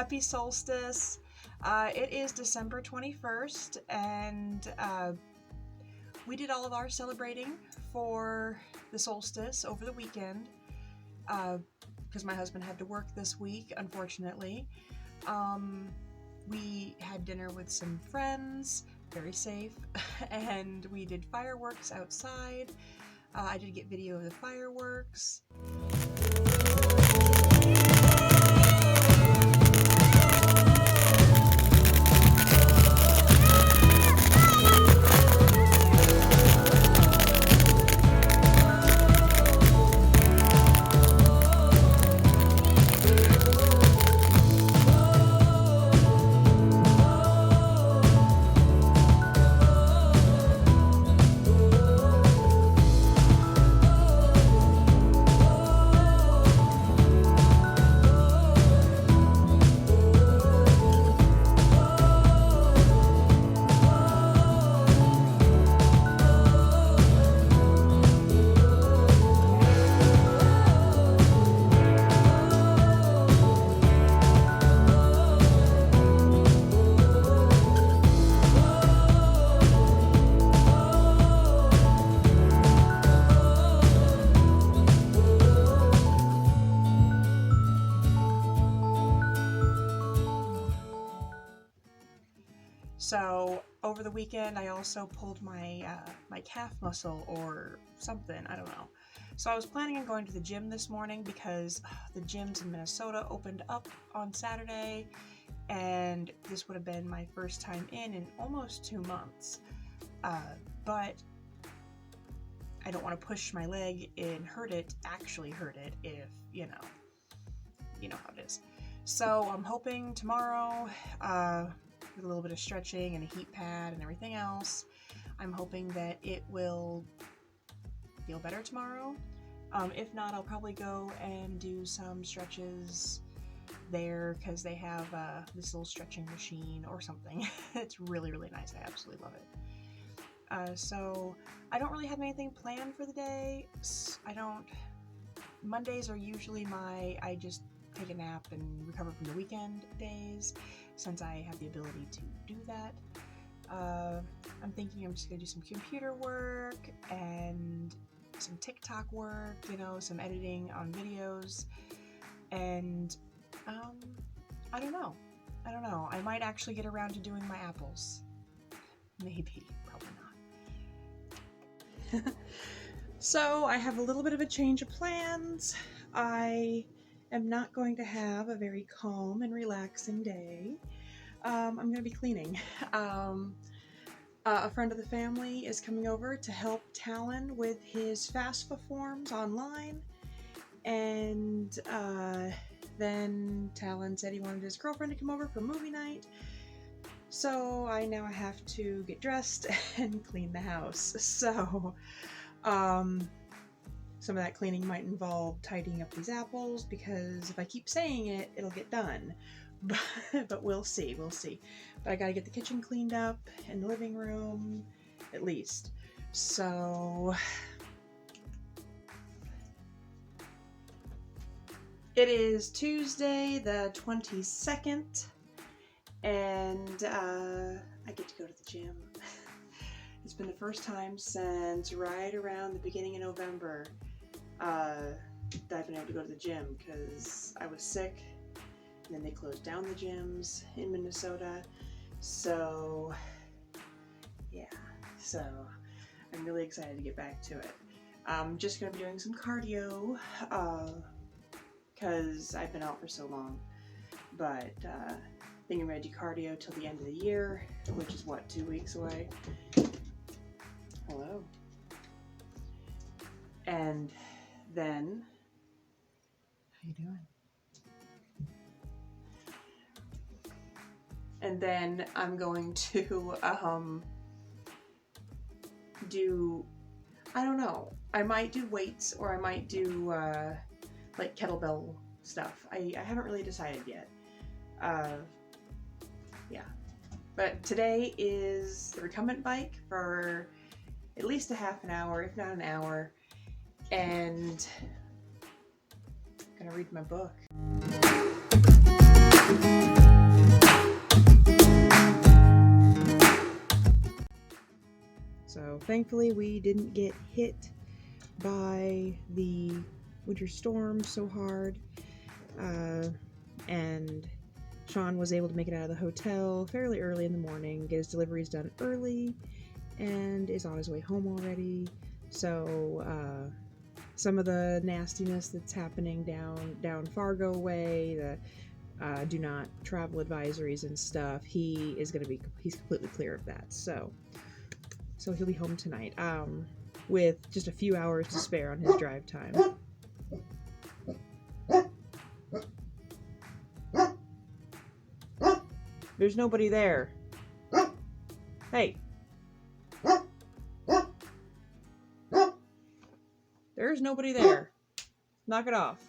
Happy Solstice. It is December 21st, and we did all of our celebrating for the solstice over the weekend because my husband had to work this week, unfortunately. We had dinner with some friends, very safe, and we did fireworks outside. I did get video of the fireworks. So over the weekend, I also pulled my my calf muscle or something, I don't know. So I was planning on going to the gym this morning because the gyms in Minnesota opened up on Saturday, and this would have been my first time in almost 2 months. But I don't want to push my leg and actually hurt it if, you know how it is. So I'm hoping tomorrow, with a little bit of stretching and a heat pad and everything else, I'm hoping that it will feel better tomorrow. If not, I'll probably go and do some stretches there because they have this little stretching machine or something. It's really, really nice. I absolutely love it. So I don't really have anything planned for the day. Mondays are usually I just take a nap and recover from the weekend days, since I have the ability to do that. I'm thinking I'm just gonna do some computer work and some TikTok work, some editing on videos, and I don't know. I might actually get around to doing my apples. Maybe, probably not. So I have a little bit of a change of plans. I am not going to have a very calm and relaxing day. I'm going to be cleaning. A friend of the family is coming over to help Talon with his FAFSA forms online, and then Talon said he wanted his girlfriend to come over for movie night, so I now have to get dressed and clean the house. So some of that cleaning might involve tidying up these apples, because if I keep saying it, it'll get done. But we'll see. But I gotta get the kitchen cleaned up and the living room, at least. So it is Tuesday the 22nd, and I get to go to the gym. It's been the first time since right around the beginning of November that I've been able to go to the gym, because I was sick and then they closed down the gyms in Minnesota. So yeah, so I'm really excited to get back to it. I'm just going to be doing some cardio because I've been out for so long, but I think I'm going to do cardio till the end of the year, which is what, 2 weeks away? Hello. And then, how you doing? And then I'm going to do, I don't know, I might do weights, or I might do like kettlebell stuff. I haven't really decided yet. Yeah. But today is the recumbent bike for at least a half an hour, if not an hour, and I'm gonna read my book. So thankfully we didn't get hit by the winter storm so hard, and Sean was able to make it out of the hotel fairly early in the morning, get his deliveries done early, and is on his way home already. So some of the nastiness that's happening down Fargo way, the do not travel advisories and stuff, he's completely clear of that. So he'll be home tonight, with just a few hours to spare on his drive time. There's nobody there. Hey. There's nobody there. Knock it off.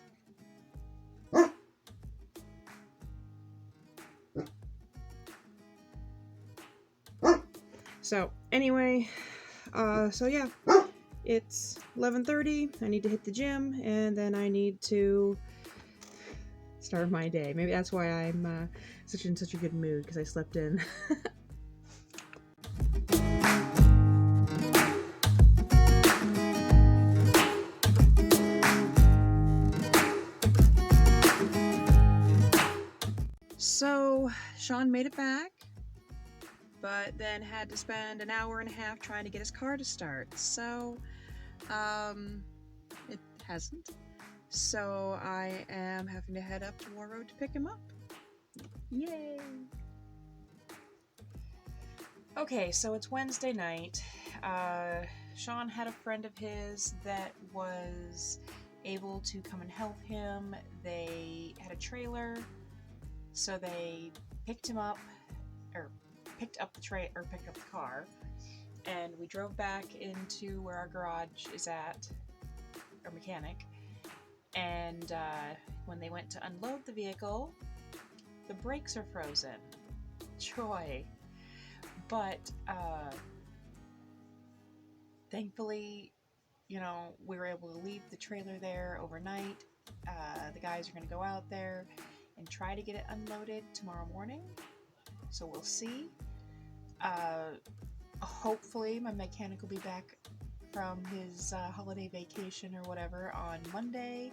So, anyway, so yeah, it's 11:30, I need to hit the gym, and then I need to start my day. Maybe that's why I'm in such a good mood, because I slept in. So, Sean made it back, but then had to spend an hour and a half trying to get his car to start. So, it hasn't. So I am having to head up to War Road to pick him up. Yay! Okay, so it's Wednesday night. Sean had a friend of his that was able to come and help him. They had a trailer, so they picked him up, or picked up the car, and we drove back into where our garage is at, our mechanic. And when they went to unload the vehicle, the brakes are frozen. Joy. But thankfully, we were able to leave the trailer there overnight. The guys are going to go out there and try to get it unloaded tomorrow morning. So we'll see. Hopefully my mechanic will be back from his holiday vacation or whatever on Monday,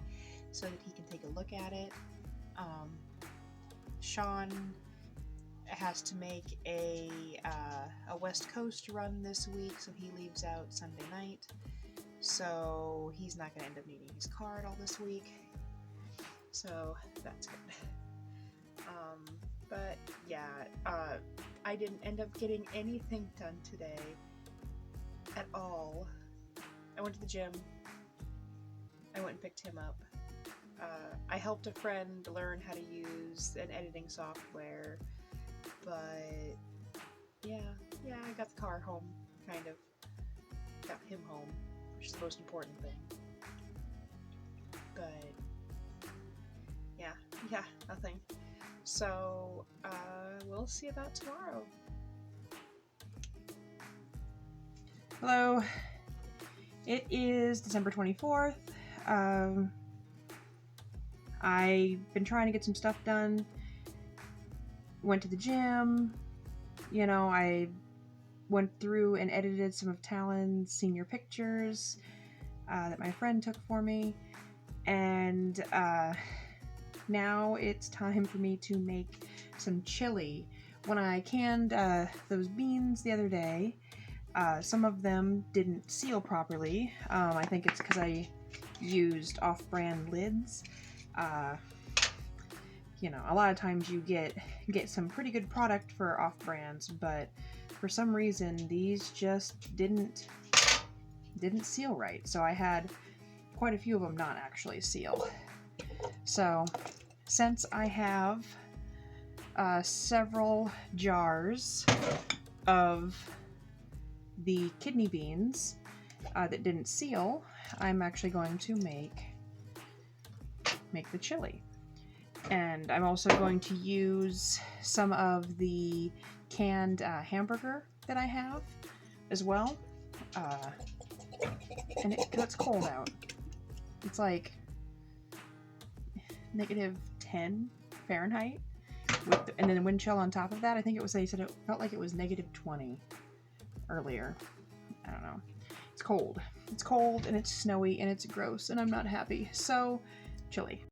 so that he can take a look at it. Sean has to make a West Coast run this week, so he leaves out Sunday night. So he's not going to end up needing his car at all this week. So that's good. But yeah, I didn't end up getting anything done today at all. I went to the gym. I went and picked him up. I helped a friend learn how to use an editing software, but yeah, I got the car home, kind of. Got him home, which is the most important thing. But yeah, nothing. So, we'll see about tomorrow. Hello. It is December 24th. I've been trying to get some stuff done. Went to the gym. I went through and edited some of Talon's senior pictures that my friend took for me. And now it's time for me to make some chili. When I canned those beans the other day, some of them didn't seal properly. I think it's because I used off-brand lids. A lot of times you get some pretty good product for off-brands, but for some reason these just didn't seal right. So I had quite a few of them not actually seal. So since I have several jars of the kidney beans that didn't seal, I'm actually going to make the chili. And I'm also going to use some of the canned hamburger that I have as well. And it's cold out. It's like -10 Fahrenheit, and then wind chill on top of that. I think they said it felt like it was -20 earlier. I don't It's cold. It's cold and it's snowy and it's gross and I'm not happy. So, chilly.